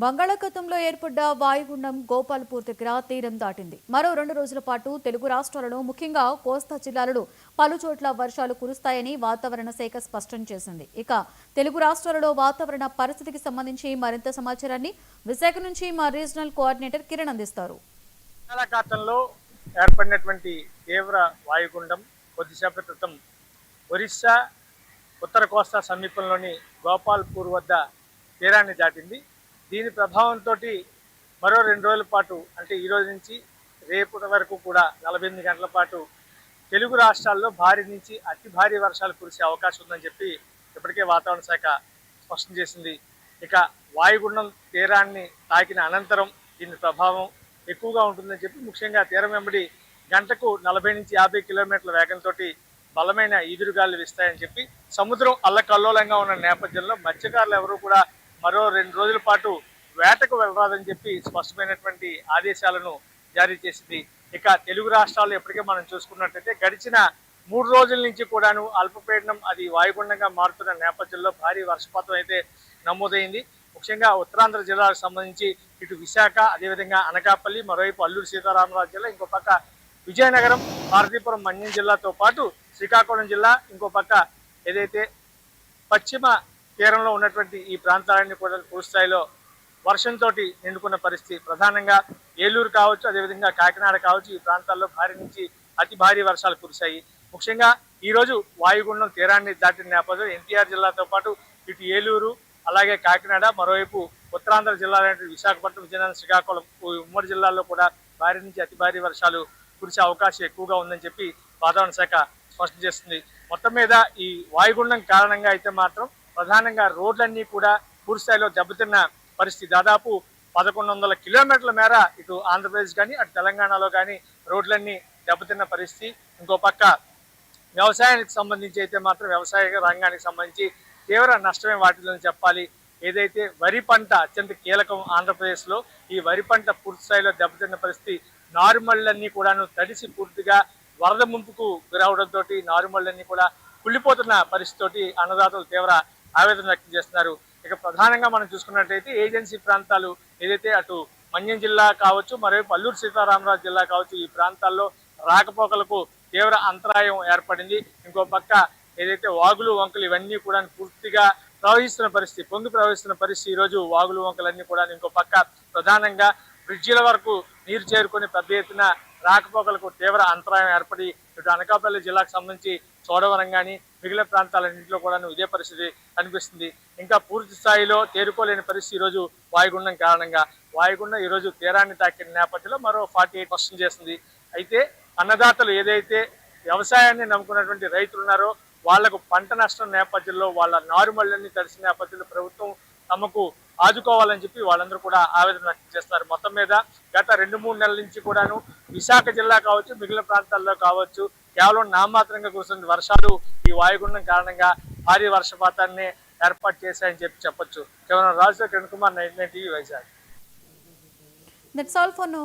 బంగాళాఖాతంలో ఏర్పడ్డ వాయుగుండం గోపాల్పూర్ దగ్గర తీరం దాటింది. మరో 2 రోజుల పాటు తెలుగు రాష్ట్రాలలో ముఖ్యంగా కోస్తా జిల్లాలలో పలుచోట్ల వర్షాలు కురుస్తాయని వాతావరణ శాఖ స్పష్టం చేసింది. ఇక తెలుగు రాష్ట్రాలలో వాతావరణ పరిస్థితికి సంబంధించి మరింత సమాచారాన్ని విశాఖ నుంచి మా రీజనల్ కోఆర్డినేటర్ కిరణ్ అందిస్తారు. బంగాళాఖాతంలో ఏర్పడినటువంటి తీవ్ర వాయుగుండం కొద్దిసేపటి క్రితం ఒరిస్సా ఉత్తర కోస్తా సమీపంలోని గోపాల్పూర్ వద్ద తీరాన్ని దాటింది. దీని ప్రభావంతో మరో 2 రోజుల పాటు అంటే ఈ రోజు నుంచి రేపటి వరకు కూడా 48 గంటల పాటు తెలుగు రాష్ట్రాల్లో భారీ నుంచి అతి భారీ వర్షాలు కురిసే అవకాశం ఉందని చెప్పి ఇప్పటికే వాతావరణ శాఖ స్పష్టం చేసింది. ఇక వాయుగుండం తీరాన్ని తాకిన అనంతరం దీని ప్రభావం ఎక్కువగా ఉంటుందని చెప్పి ముఖ్యంగా తీరం వెంబడి గంటకు 40 నుంచి 50 కిలోమీటర్ల వేగంతో బలమైన ఈదురుగాలు వీస్తాయని చెప్పి సముద్రం అల్లకల్లోలంగా ఉన్న నేపథ్యంలో మత్స్యకారులు ఎవరు కూడా మరో 2 రోజుల పాటు వేటకు వెళ్ళరాదని చెప్పి స్పష్టమైనటువంటి ఆదేశాలను జారీ చేసింది. ఇక తెలుగు రాష్ట్రాల్లో ఎప్పటికే మనం చూసుకున్నట్లయితే గడిచిన 3 రోజుల నుంచి కూడాను అల్పపీడనం అది వాయుగుండంగా మారుతున్న నేపథ్యంలో భారీ వర్షపాతం అయితే నమోదైంది. ముఖ్యంగా ఉత్తరాంధ్ర జిల్లాలకు సంబంధించి ఇటు విశాఖ, అదేవిధంగా అనకాపల్లి, మరోవైపు అల్లూరు సీతారామరాజు జిల్లా, ఇంకో పక్క విజయనగరం, పార్వతీపురం, మన్యం జిల్లాతో పాటు శ్రీకాకుళం జిల్లా, ఇంకో పక్క ఏదైతే పశ్చిమ తీరంలో ఉన్నటువంటి ఈ ప్రాంతాలన్నీ కూడా పూర్తిస్థాయిలో వర్షంతో నిండుకున్న పరిస్థితి. ప్రధానంగా ఏలూరు కావచ్చు, అదేవిధంగా కాకినాడ కావచ్చు, ఈ ప్రాంతాల్లో భారీ నుంచి అతి భారీ వర్షాలు కురిశాయి. ముఖ్యంగా ఈరోజు వాయుగుండం తీరాన్ని దాటిన నేపథ్యంలో ఎన్టీఆర్ జిల్లాతో పాటు ఇటు ఏలూరు, అలాగే కాకినాడ, మరోవైపు ఉత్తరాంధ్ర జిల్లాలైన విశాఖపట్నం, విజయనగరం, శ్రీకాకుళం ఉమ్మడి జిల్లాల్లో కూడా భారీ నుంచి అతి భారీ వర్షాలు కురిసే అవకాశం ఎక్కువగా ఉందని చెప్పి వాతావరణ శాఖ స్పష్టం చేస్తుంది. మొత్తం మీద ఈ వాయుగుండం కారణంగా అయితే మాత్రం ప్రధానంగా రోడ్లన్నీ కూడా పూర్తిస్థాయిలో దెబ్బతిన్న పరిస్థితి. దాదాపు 1100 కిలోమీటర్ల మేర ఇటు ఆంధ్రప్రదేశ్ కానీ అటు తెలంగాణలో కానీ రోడ్లన్నీ దెబ్బతిన్న పరిస్థితి. ఇంకో పక్క వ్యవసాయానికి సంబంధించి అయితే మాత్రం వ్యవసాయ రంగానికి సంబంధించి తీవ్ర నష్టమే వాటిల్లని చెప్పాలి. ఏదైతే వరి పంట అత్యంత కీలకం ఆంధ్రప్రదేశ్లో, ఈ వరి పంట పూర్తి స్థాయిలో దెబ్బతిన్న పరిస్థితి. నారుమళ్ళన్నీ కూడాను తడిసి పూర్తిగా వరద ముంపుకు గురవడంతో నారుమళ్ళన్నీ కూడా కుళ్ళిపోతున్న పరిస్థితితోటి అన్నదాతలు తీవ్ర ఆవేదన వ్యక్తం చేస్తున్నారు. ఇక ప్రధానంగా మనం చూసుకున్నట్లయితే ఏజెన్సీ ప్రాంతాలు ఏదైతే అటు మన్యం జిల్లా కావచ్చు, మరోవైపు అల్లూరు సీతారామరాజు జిల్లా కావచ్చు, ఈ ప్రాంతాల్లో రాకపోకలకు తీవ్ర అంతరాయం ఏర్పడింది. ఇంకో పక్క ఏదైతే వాగులు, వంకలు ఇవన్నీ కూడా పూర్తిగా ప్రవహిస్తున్న పరిస్థితి, పొంగి ప్రవహిస్తున్న పరిస్థితి. ఈరోజు వాగులు, వంకలన్నీ కూడా ఇంకో పక్క ప్రధానంగా బ్రిడ్జిల వరకు నీరు చేరుకొని పెద్ద ఎత్తున రాకపోకలకు తీవ్ర అంతరాయం ఏర్పడి ఇటు అనకాపల్లి జిల్లాకు సంబంధించి చోడవరం కానీ మిగిలిన ప్రాంతాలన్నింటిలో కూడా ఇదే పరిస్థితి కనిపిస్తుంది. ఇంకా పూర్తి స్థాయిలో తేరుకోలేని పరిస్థితి ఈరోజు వాయుగుండం కారణంగా. వాయుగుండం ఈరోజు తీరాన్ని తాకిన నేపథ్యంలో మరో 48% చేస్తుంది. అయితే అన్నదాతలు ఏదైతే వ్యవసాయాన్ని నమ్ముకున్నటువంటి రైతులు ఉన్నారో వాళ్లకు పంట నష్టం నేపథ్యంలో వాళ్ళ నారుమళ్ళన్నీ తడిసిన నేపథ్యంలో ప్రభుత్వం తమకు ఆదుకోవాలని చెప్పి వాళ్ళందరూ కూడా ఆవేదన వ్యక్తం చేస్తారు. మొత్తం మీద గత 2-3 నెలల నుంచి కూడాను విశాఖ జిల్లా కావచ్చు, మిగిలిన ప్రాంతాల్లో కావచ్చు, కేవలం నామాత్రంగా కురుస్తున్న వర్షాలు ఈ వాయుగుండం కారణంగా భారీ వర్షపాతాన్ని ఏర్పాటు చేశాయని చెప్పొచ్చు. కేవలం Raju Kiran Kumar, 99 TV, Vizag. That's all for now.